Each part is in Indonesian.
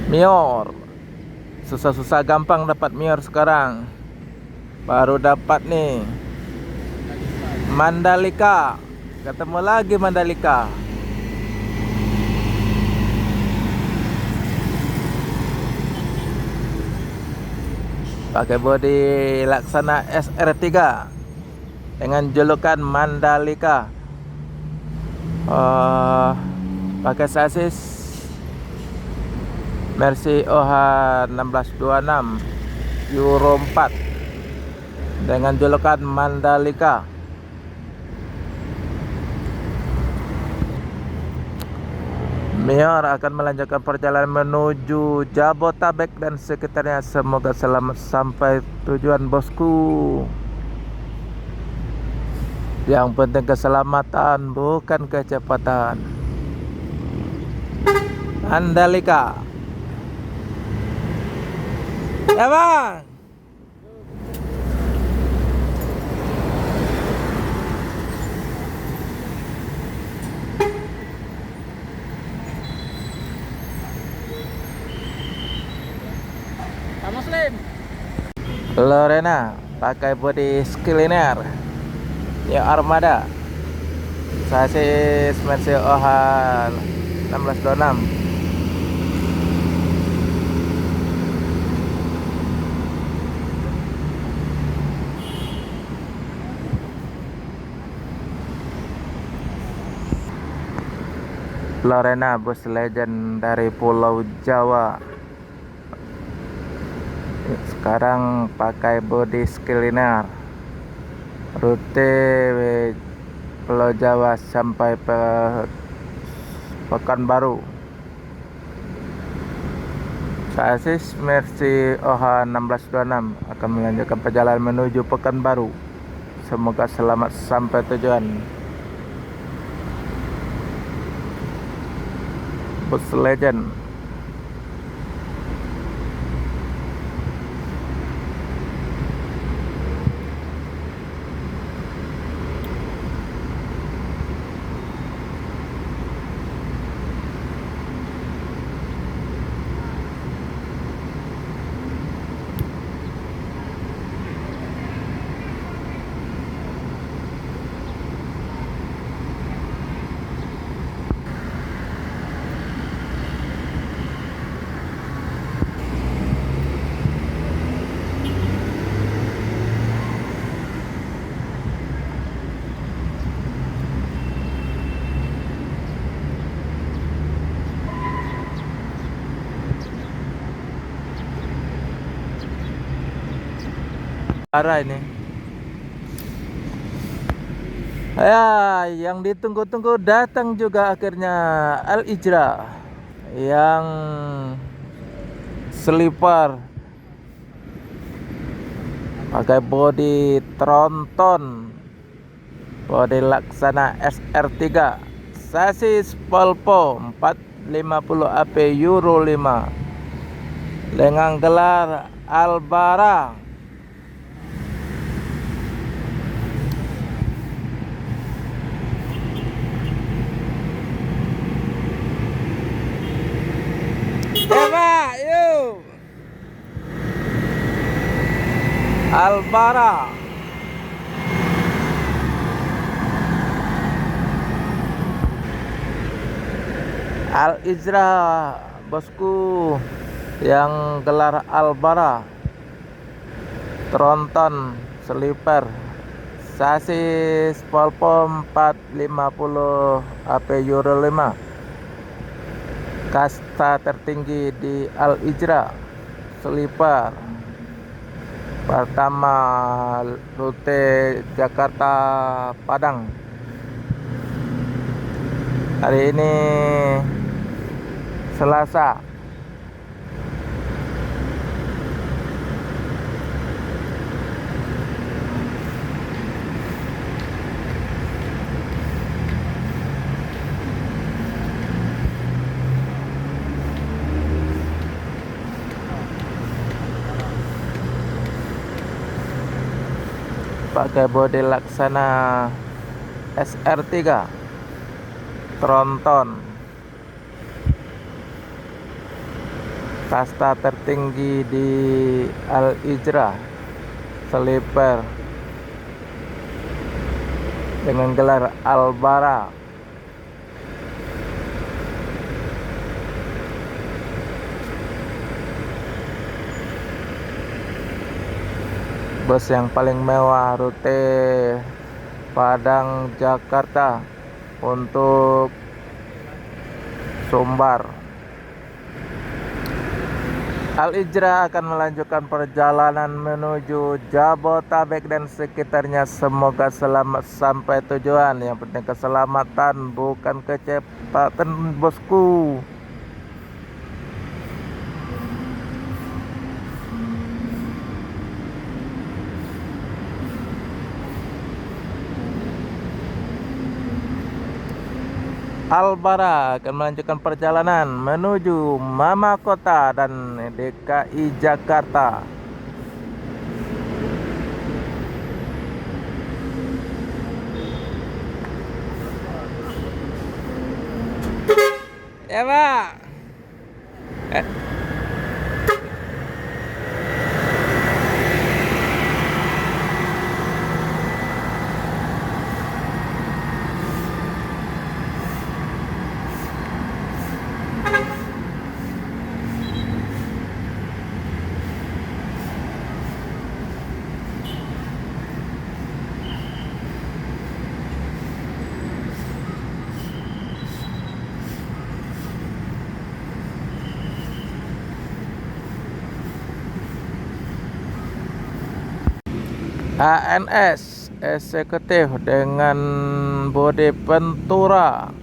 Mior. Susah-susah gampang dapat Mior sekarang. Baru dapat nih Mandalika. Ketemu lagi Mandalika. Pakai bodi Laksana SR3 dengan julukan Mandalika. Pakai sasis Mercy OH 1626 Euro 4 dengan julukan Mandalika. Mior akan melanjutkan perjalanan menuju Jabotabek dan sekitarnya. Semoga selamat sampai tujuan, bosku. Yang penting keselamatan, bukan kecepatan. Mandalika. Ya bang. Pak Muslim. Lorena pakai bodi Skilliner ya Armada, sasis Mercy OH 1626. Lorena bus legend dari Pulau Jawa. Sekarang pakai bodi Skilliner. Rute Pulau Jawa sampai Pekanbaru. Sasis Mercy OH 1626 akan melanjutkan perjalanan menuju Pekanbaru. Semoga selamat sampai tujuan. Bus legend. Parah ini. Ya, yang ditunggu-tunggu datang juga akhirnya. Al Ijra yang sleeper pakai bodi tronton, bodi Laksana SR3, sasis Polpo 450 AP Euro 5 dengan gelar Albara. Eva, yuk. Albara. Al Ijra, bosku, yang gelar Albara. Tronton sleeper, sasis Polpo 450 AP Euro 5, kasta tertinggi di Al Ijra sleeper. Pertama rute Jakarta Padang. Hari ini Selasa. Pakai bodi Laksana SR3 tronton. Kasta tertinggi di Al-Ijrah, Sliper dengan gelar Al-Bara. Bus yang paling mewah rute Padang Jakarta untuk Sumbar. Al-Ijrah akan melanjutkan perjalanan menuju Jabotabek dan sekitarnya. Semoga selamat sampai tujuan. Yang penting keselamatan, bukan kecepatan, bosku. Al-Bara akan melanjutkan perjalanan menuju Mama Kota dan DKI Jakarta. Ya, Pak. ANS eksekutif dengan bodi Ventura.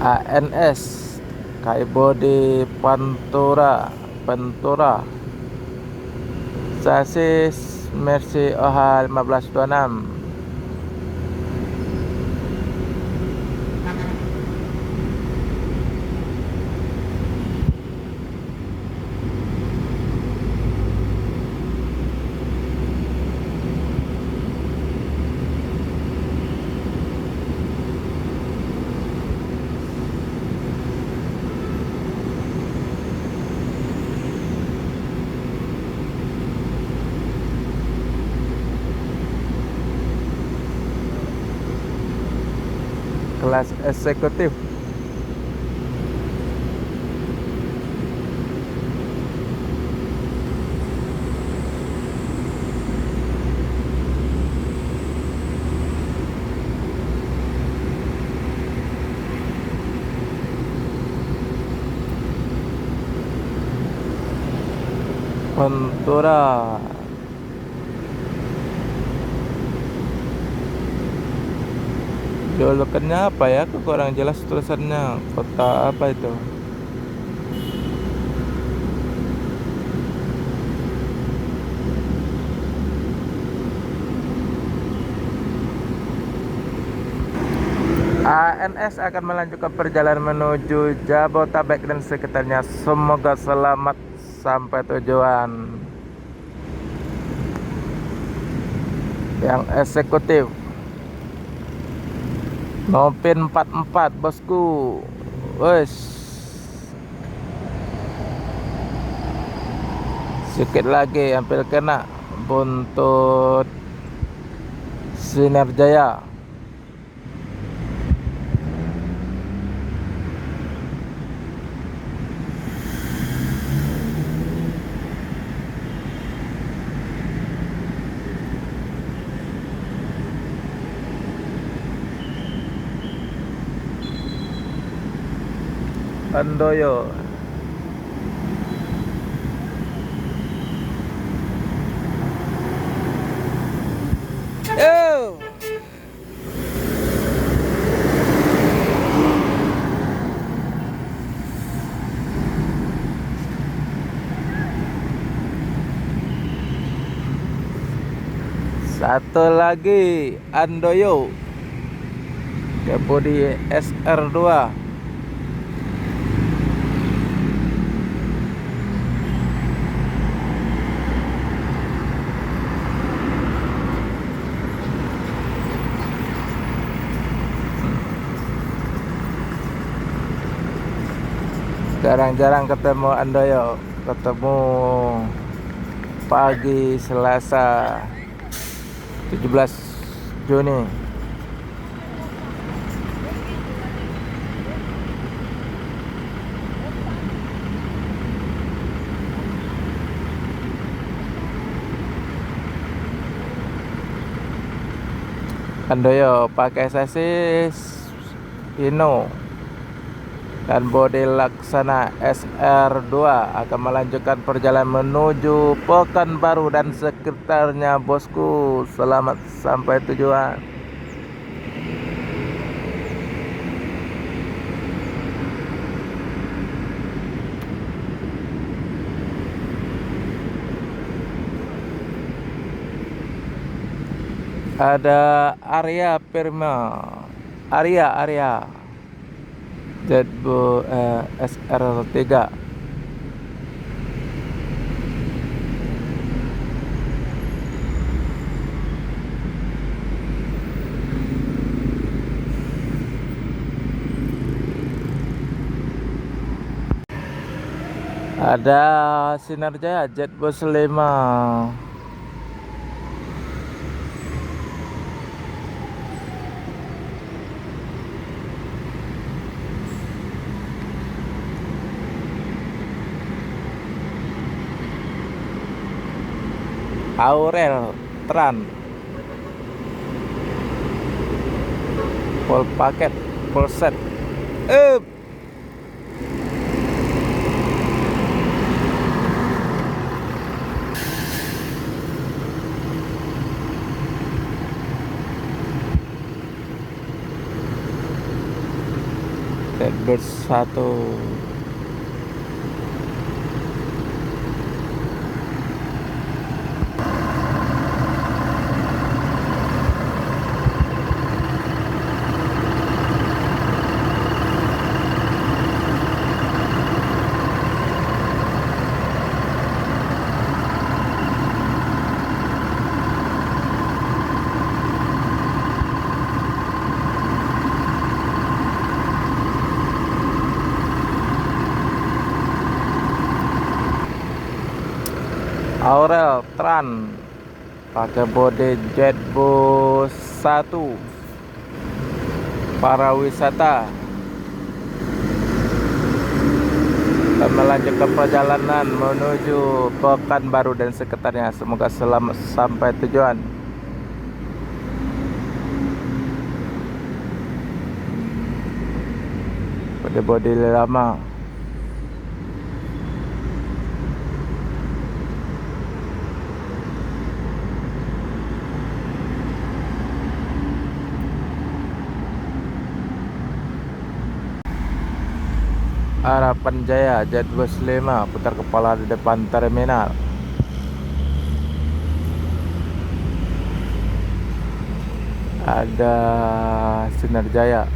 ANS kai bodi Ventura sasis Mercy OH 1526. Kelas eksekutif. Ventura. Julukannya apa ya? Kok kurang jelas tulisannya. Kota apa itu? ANS akan melanjutkan perjalanan menuju Jabotabek dan sekitarnya. Semoga selamat sampai tujuan. Yang eksekutif Nopin 44, bosku. Wes. Sedikit lagi hampir kena buntut Sinar Jaya. Handoyo. Yo. Satu lagi Handoyo. Pakai bodi SR2. Jarang-jarang ketemu Andoyo, ketemu pagi Selasa 17 Juni. Andoyo pakai sasis Hino dan bodi Laksana SR2 akan melanjutkan perjalanan menuju Pekanbaru dan sekitarnya, bosku. Selamat sampai tujuan. Ada Arya Firma, Arya Jetbo SR3. Ada Sinar Jaya Jetbus 5. Aurel Tran full paket, full set. Jetbus 1. Aurel Tran pakai bodi Jetbus 1 para wisata dan melanjutkan perjalanan menuju Pekanbaru dan sekitarnya. Semoga selamat sampai tujuan. Bodi lama. Harapan Jaya Jetbus 5 putar kepala di depan terminal. Ada Sinar Jaya